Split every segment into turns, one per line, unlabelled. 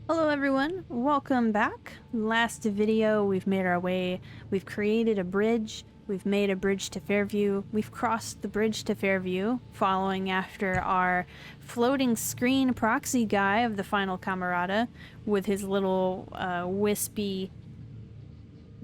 Hello everyone, welcome back. Last video we've made our way, we've created a bridge, we've made a bridge to Fairview, we've crossed the bridge to Fairview, following after our floating screen proxy guy of the final Camerata with his little wispy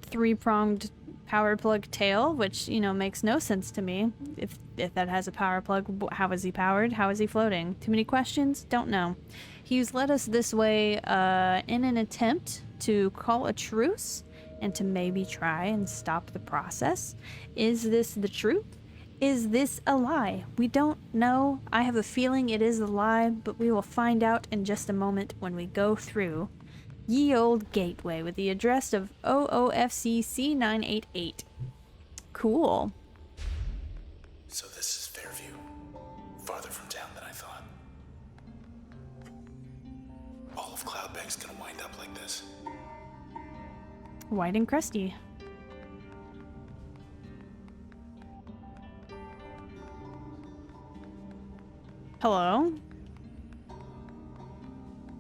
three-pronged power plug tail, which, you know, makes no sense to me. If that has a power plug, how is he powered? How is he floating? Too many questions? Don't know. He's led us this way in an attempt to call a truce and to maybe try and stop the process. Is this the truth? Is this a lie? We don't know. I have a feeling it is a lie, but we will find out in just a moment when we go through ye old gateway with the address of OOFC C988. Cool.
So this is Fairview. Farther from town than I thought. All of Cloudbank's gonna wind up like this.
White and crusty. Hello?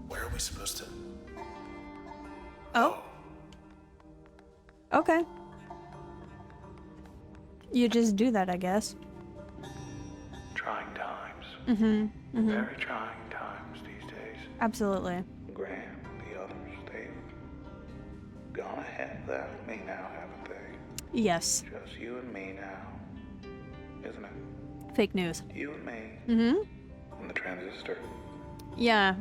Where are we supposed to?
Oh. Okay. You just do that, I guess.
Trying times. Very trying times these days.
Absolutely.
Graham and the others, they've gone ahead without me now, haven't they?
Yes.
Just you and me now, isn't it?
Fake news.
You and me. And the Transistor.
Yeah,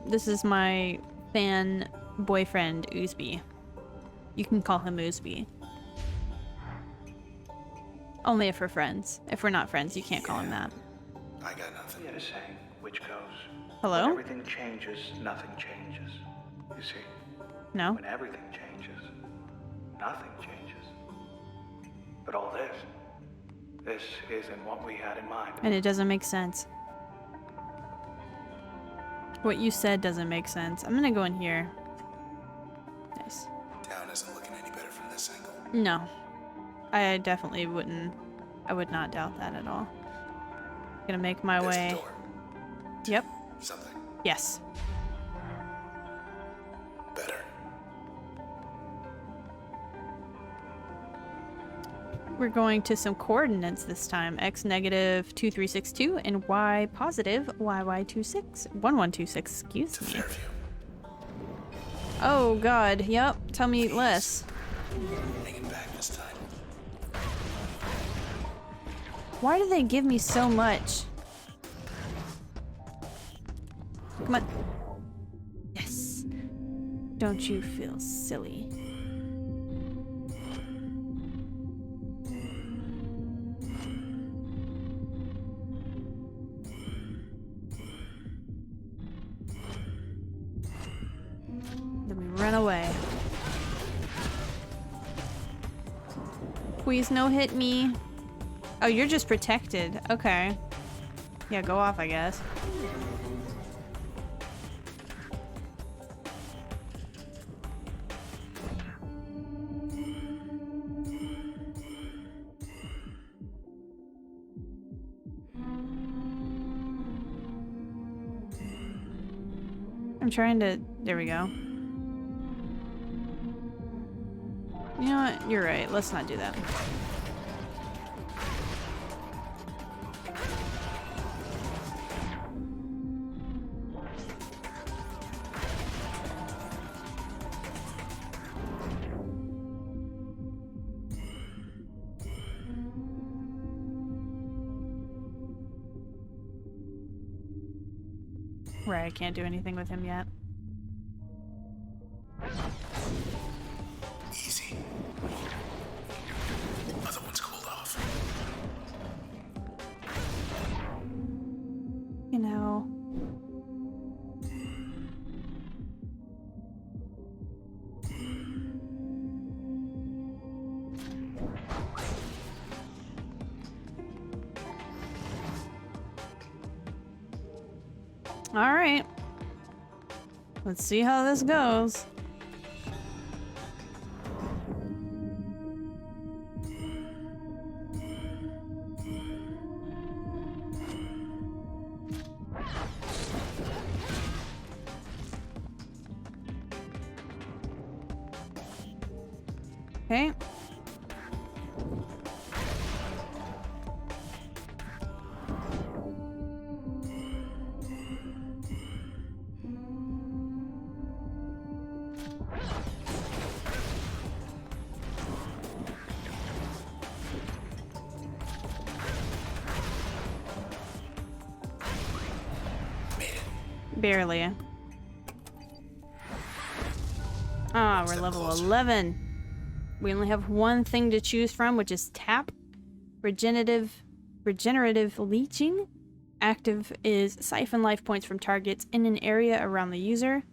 this is my fan boyfriend, Oozby. You can call him Oozby. Only if we're friends. If we're not friends, you can't call him that.
I got nothing.
You had a saying, which goes,
Hello?
when everything changes, nothing changes. You see,
No?
when everything changes, nothing changes. But all this isn't what we had in mind.
And it doesn't make sense. What you said doesn't make sense. I'm gonna go in here. Nice.
Town isn't looking any better from this angle.
No. I definitely wouldn't. I would not doubt that at all. Gonna make my
There's
way.
the door.
Yep.
Something
Yes.
better.
We're going to some coordinates this time. X negative 2362 and Y positive YY26 1126. Excuse
To
me.
Fairview.
Oh God. Yep. Tell me less.
Bring it back this time.
Why do they give me so much? Come on. Yes. Don't you feel silly? Then we run away. Please no hit me. Oh, you're just protected. Okay. Yeah, go off, I guess. I'm trying to... There we go. You know what? You're right. Let's not do that. Right, I can't do anything with him yet.
Easy. Other one's cooled off.
You know... Alright. Let's see how this goes. Okay. Barely. Ah, we're level 11. We only have one thing to choose from, which is tap. Regenerative leeching. Active is siphon life points from targets in an area around the user.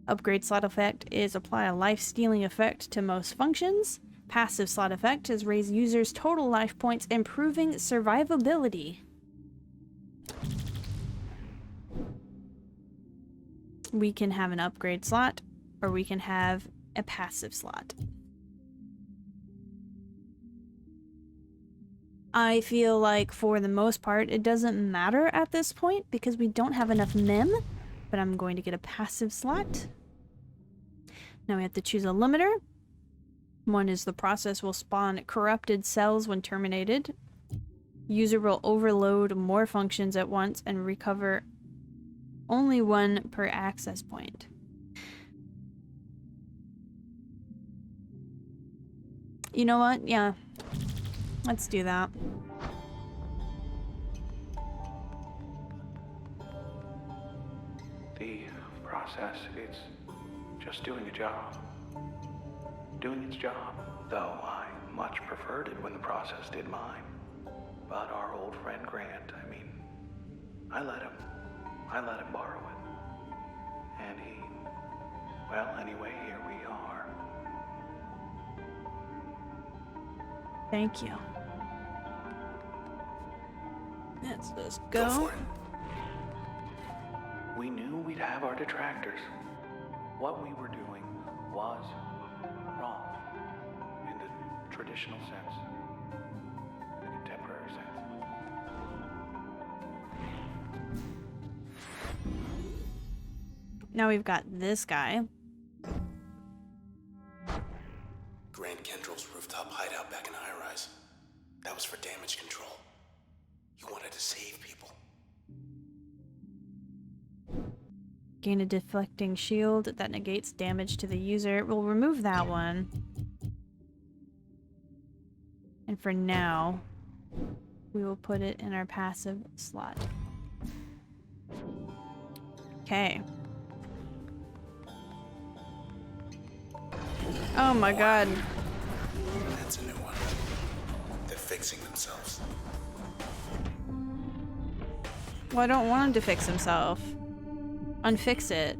Upgrade slot effect is apply a life-stealing effect to most functions. Passive slot effect is raise users' total life points, improving survivability. We can have an upgrade slot, or we can have a passive slot. I feel like for the most part, it doesn't matter at this point because we don't have enough mem, but I'm going to get a passive slot. Now we have to choose a limiter. One is the process will spawn corrupted cells when terminated. User will overload more functions at once and recover only one per access point. You know what? Yeah. Let's do that.
The process, it's just doing a job. Doing its job. Though I much preferred it when the process did mine. But our old friend Grant, I mean, I let him borrow it. And he, well, anyway, here we are.
Thank you. Let's just
Go
go.
for it.
We knew we'd have our detractors. What we were doing was wrong in the traditional sense, the contemporary sense.
Now we've got this guy.
Grant Kendrill's rooftop hideout back in the high-rise. That was for damage control. He wanted to save people.
Gain a deflecting shield that negates damage to the user. We'll remove that one. And for now, we will put it in our passive slot. Okay. Oh my god.
That's a new one. They're fixing themselves.
Well, I don't want him to fix himself. Unfix it.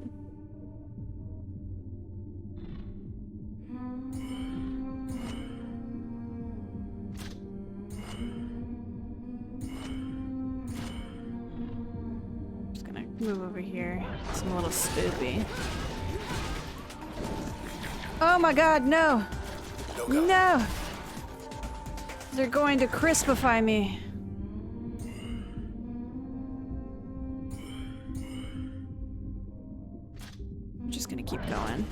Just gonna move over here. Some a little spoopy. Oh my god, no!
No go.
No! They're going to crispify me. I'm just gonna keep going.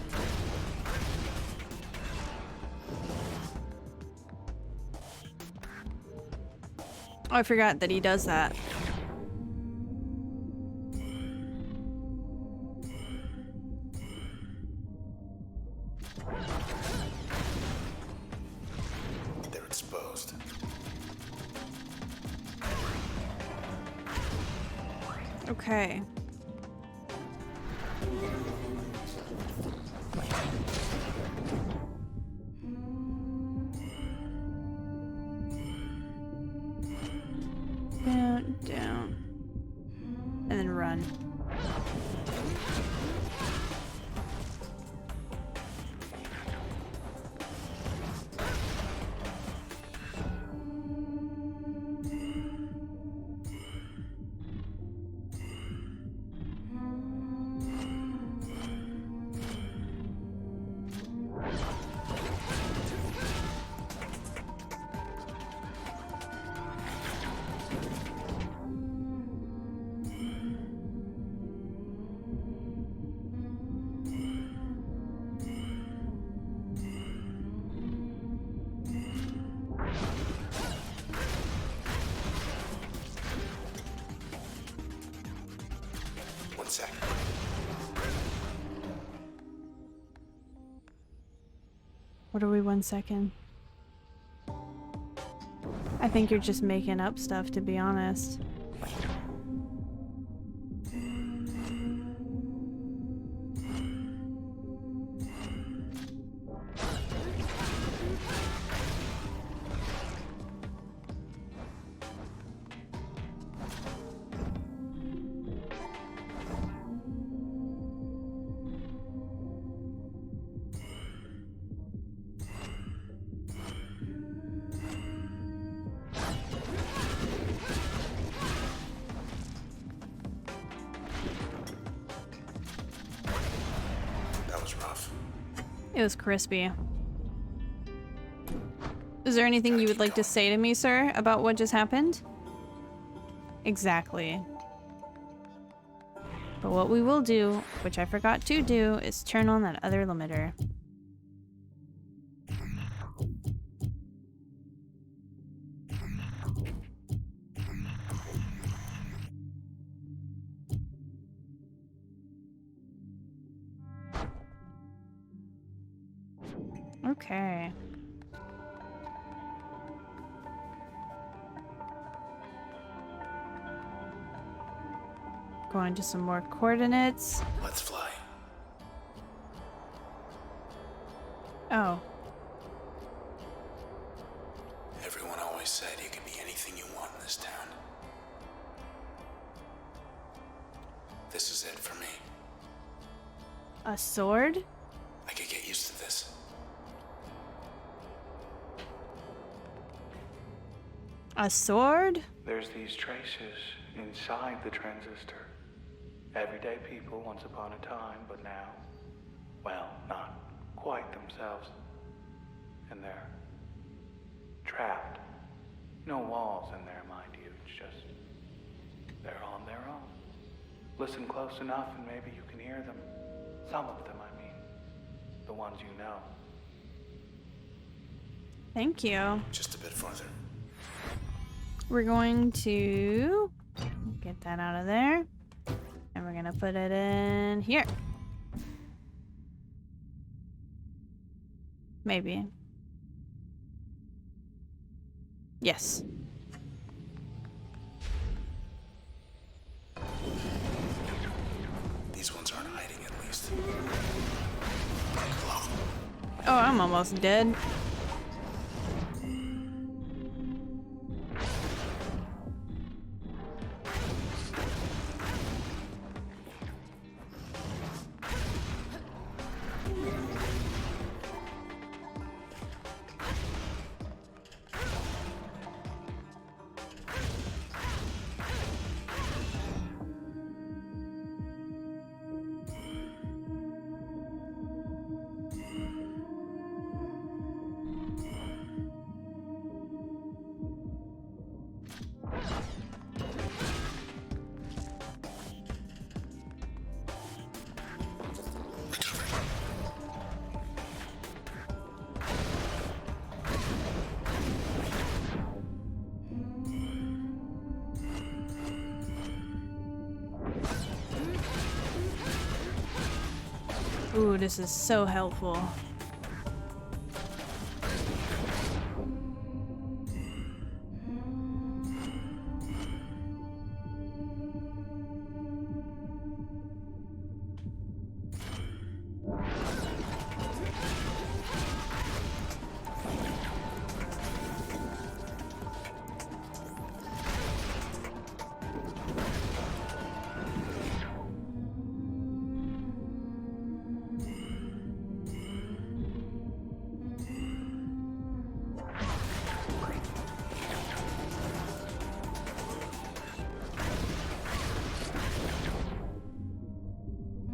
Oh, I forgot that he does that.
They're exposed.
Okay. Down, down. And then run.
sec.
What are we 1 second? I think you're just making up stuff, to be honest. It was crispy. Is there anything you would like to say to me, sir, about what just happened? Exactly. But what we will do, which I forgot to do, is turn on that other limiter. Okay. Going to some more coordinates.
Let's fly.
Oh.
Everyone always said you can be anything you want in this town. This is it for me.
A sword?
I could get used to this.
A sword?
There's these traces inside the transistor. Everyday people once upon a time, but now, well, not quite themselves. And they're trapped. No walls in there, mind you. It's just, they're on their own. Listen close enough and maybe you can hear them. Some of them, I mean. The ones you know.
Thank you.
Just a bit farther.
We're going to get that out of there. And we're gonna put it in here. Maybe. Yes.
These ones aren't hiding, at least.
Oh, I'm almost dead. Ooh, this is so helpful.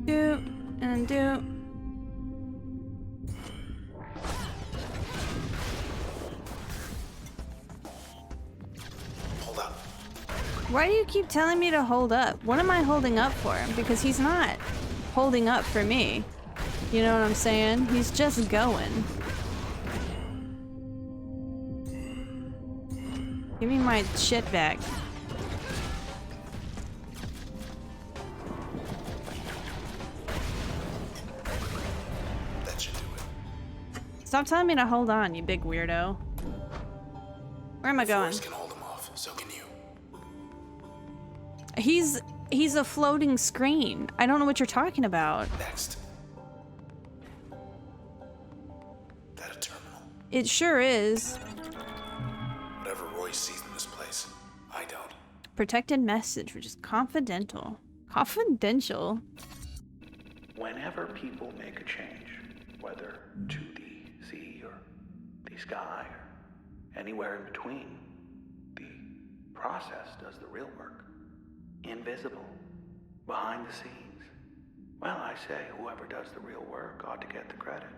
Do and do.
Hold up.
Why do you keep telling me to hold up? What am I holding up for? Because he's not holding up for me. You know what I'm saying? He's just going. Give me my shit back. Stop telling me to hold on, you big weirdo. Where am I going?
Royce can hold him off, so can you.
He's a floating screen. I don't know what you're talking about.
Next. That a terminal?
It sure is.
Whatever Royce sees in this place, I don't.
Protected message, which is confidential. Confidential?
Whenever people make a change, whether to the sea or the sky or anywhere in between, the process does the real work. Invisible, behind the scenes. Well, I say whoever does the real work ought to get the credit.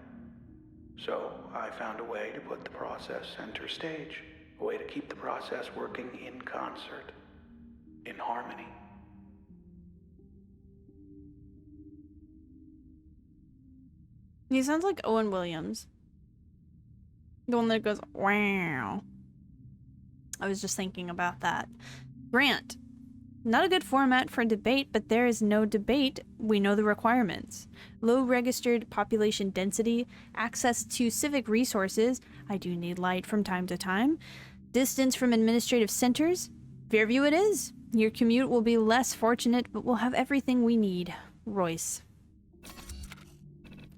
So I found a way to put the process center stage, a way to keep the process working in concert, in harmony.
He sounds like Owen Williams. The one that goes, wow. I was just thinking about that. Grant. Not a good format for debate, but there is no debate. We know the requirements. Low registered population density, access to civic resources. I do need light from time to time. Distance from administrative centers. Fairview it is. Your commute will be less fortunate, but we'll have everything we need. Royce.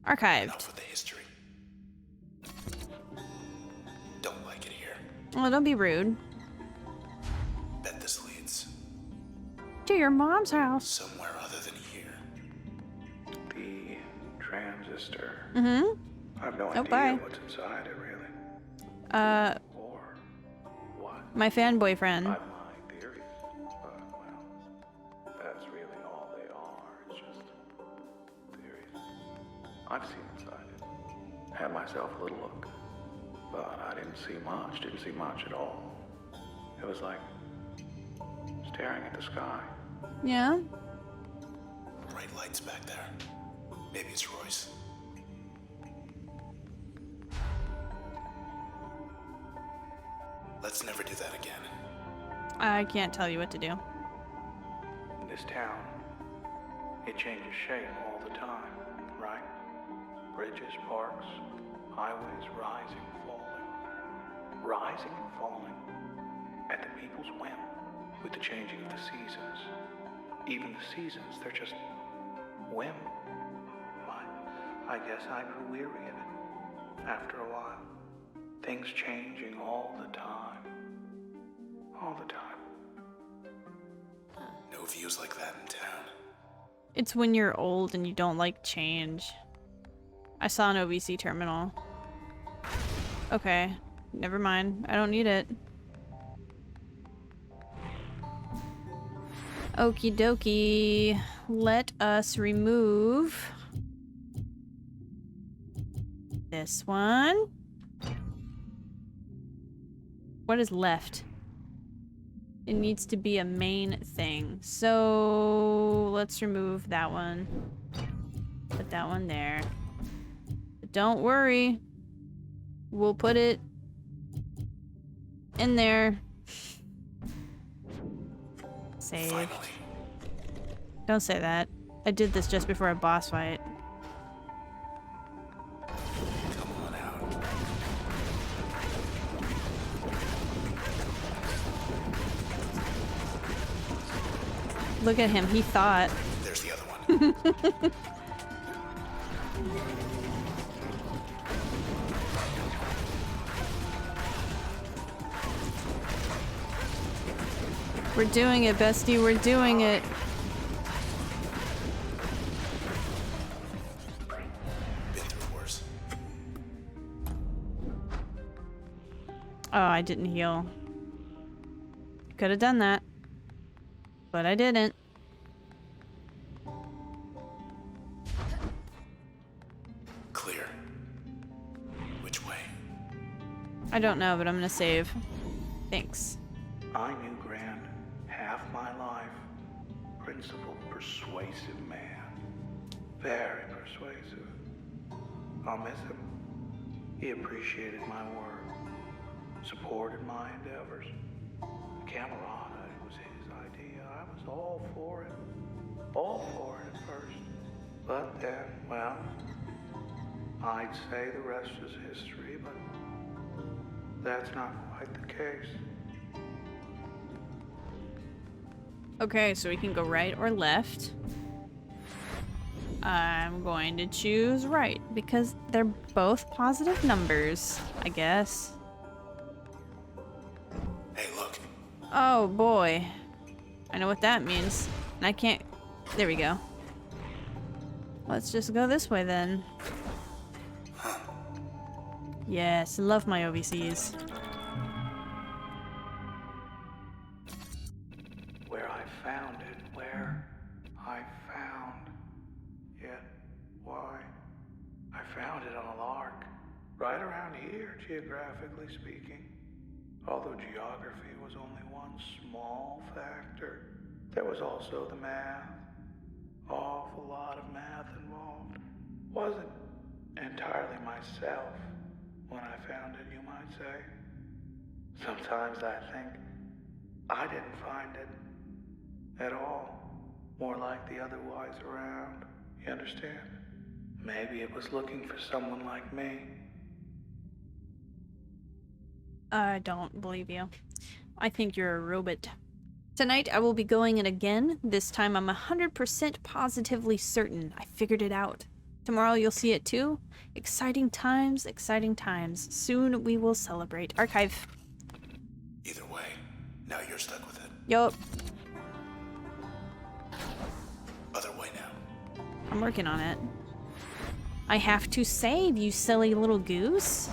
Archived.
Enough with the history. Don't like it here.
Oh, don't be rude.
Bet this leads
To your mom's house.
somewhere other than here.
The transistor.
Mm-hmm.
I have no
Oh,
idea
bye.
what's inside it, really. Or what.
My fan boyfriend.
I have my theories, but, well, that's really all they are. It's just theories. I've seen inside it. Had myself a little look. But I didn't see much at all. It was like staring at the sky.
Yeah?
Bright lights back there. Maybe it's Royce. Let's never do that again.
I can't tell you what to do.
This town, it changes shape all the time, right? Bridges, parks, highways rising, falling. Rising and falling at the people's whim with the changing of the seasons. Even the seasons, they're just whim. I guess I grew weary of it after a while. Things changing all the time. All the time.
No views like that in town.
It's when you're old and you don't like change. I saw an OBC terminal. Okay, never mind. I don't need it. Okie dokie. Let us remove this one. What is left? It needs to be a main thing. So let's remove that one. Put that one there. But don't worry. We'll put it in there. Save.
Finally.
Don't say that. I did this just before a boss fight.
Come on out.
Look at him. He thought.
There's the other one.
We're doing it, bestie. We're doing it.
Been through worse.
Oh, I didn't heal. Could have done that. But I didn't.
Clear. Which way?
I don't know, but I'm gonna save. Thanks.
I knew Grant half my life. Principled, persuasive man. Very persuasive. I'll miss him. He appreciated my work, supported my endeavors. Camerata, it was his idea. I was all for it. All for it at first. But then, well, I'd say the rest is history, but that's not quite the case.
Okay, so we can go right or left. I'm going to choose right because they're both positive numbers, I guess.
Hey, look.
Oh boy. I know what that means. And I can't... There we go. Let's just go this way then.
Huh.
Yes, love my OVCs.
Where I found it, where I found it, why? I found it on a lark, right around here, geographically speaking. Although geography was only one small factor, there was also the math. Awful lot of math involved. Wasn't entirely myself when I found it, you might say. Sometimes I think I didn't find it at all. More like the other wise around. You understand? Maybe it was looking for someone like me.
I don't believe you. I think you're a robot. Tonight I will be going in again. This time I'm 100% positively certain I figured it out. Tomorrow you'll see it too. Exciting times, exciting times. Soon we will celebrate. Archive.
Either way, now you're stuck with it.
Yup.
Other way now.
I'm working on it. I have to save, you silly little goose.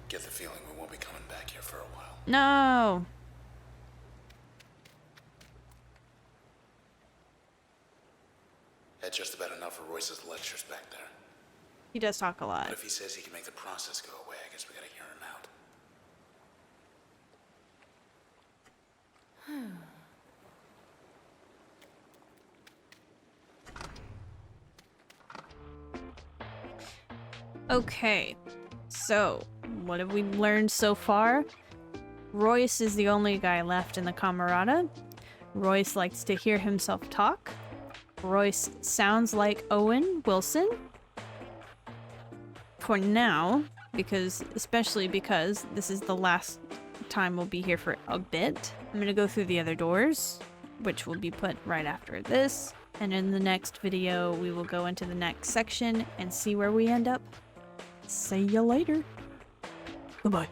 Get the feeling we won't be coming back here for a while.
No.
Had just about enough of Royce's lectures back there.
He does talk a lot.
But if he says he can make the process go away, I guess we gotta hear him out.
Okay, so what have we learned so far? Royce is the only guy left in the Camerata. Royce likes to hear himself talk. Royce sounds like Owen Wilson. For now, especially because this is the last time we'll be here for a bit. I'm gonna go through the other doors, which will be put right after this. And in the next video, we will go into the next section and see where we end up. See you later. Goodbye.